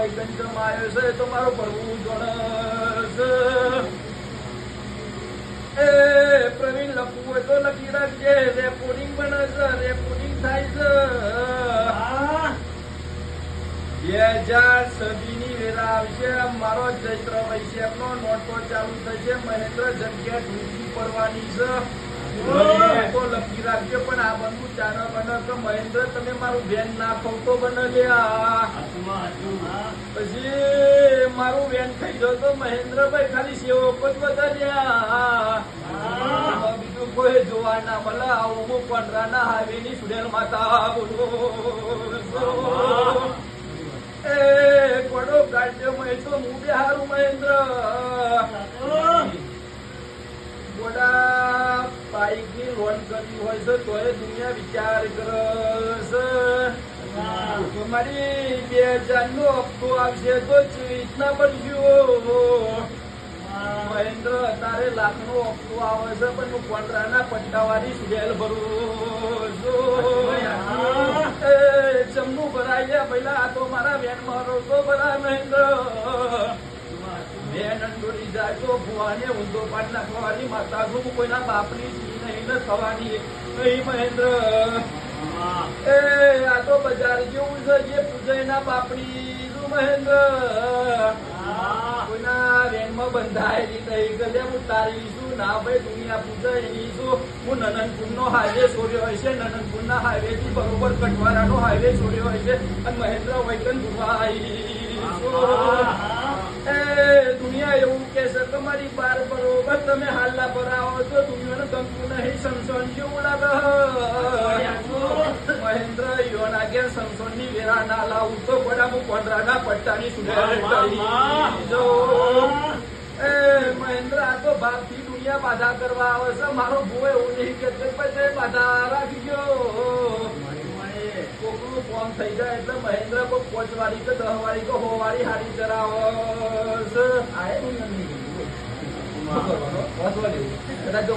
વૈકંઠમાં આવ્યો છે તો મારો પ્રભુ જોડસ એ પ્રવીણ લખવું હોય તો લખી રાખજે રેકોર્ડિંગ બને છે રેકોર્ડિંગ થાય છે 2026 ની વેરા આવશે મારો ચૈત્ર વૈશાખનો નોટો ચાલુ થશે મહેન્દ્ર જગ્યા ઢૂંઢી પડવાની છે તો લખી રાખજો પણ આ બનવું ચાર બને તો મહેન્દ્ર તમે મારું વેન ના ખાવ તો બને લ્યા પછી મારું વેન થઈ ગયો તો મહેન્દ્રભાઈ ખાલી સેવક જ વધાર્યા બીજું કોઈ જોવા ના મળે આવું પંડરાના હાઈવે ની સુડેલ માતા બોલો એ પડો કાઢ્યો મેં તો હું બે હારું મહેન્દ્ર મોટા બાઈક ની લોન કરવી હોય છે તો એ દુનિયા વિચાર કરે મારી 2000 નો હપ્તો આવશે તો રીતના પડ્યું મહેન્દ્ર તારે લાખ નો હપ્તો આવે છે પણ હું પંડરાના પટ્ટાવાળી સુડેલ ભરું જમનું ભરાઈ ગયા પેલા આ તો મારા વેન મારો તો ભરાય મહેન્દ્ર વેન અંડોરી જાય તો ભુવાને ઊંધો પાડ નાખવાની માતા છું કોઈના બાપની નહીં ન થવાની નહીં મહેન્દ્ર એ આ તો બજાર જેવું છે જે પૂજાયના બાપની છું મહેન્દ્ર કોઈના વેનમાં બંધાયેલી નહીં ગલે હું તારી છું ના ભાઈ દુનિયા પૂજા એની છું હું નનનપુર નો હાઈવે છોડ્યો હોય છે નનનપુર ના હાઈવે થી બરોબર કટવારા નો હાઈવે છોડ્યો હોય છે અને મહેન્દ્ર વૈકંઠ એ દુનિયા એવું કે છે તમારી બાર બરોબર તમે હાલના પર આવો તો દુનિયાને ગમતું નહીં સંસોન જેવું લાગે મહેન્દ્ર યોન આગળ સંસોન ની વેરા ના લાવું તો બડા હું પંડરાના પટ્ટાની સુધાર એ મહેન્દ્ર આ તો ભાગ થી દુનિયા બાધા કરવા આવે છે મારો ભૂ એવું નહીં કે બાધા રાખી ગયો કોકનું ફોર્મ થઈ જાય એટલે મહેન્દ્ર કોઈ 5 વાળી કે 10 વાળી કે 100 વાળી હારી ચરાવે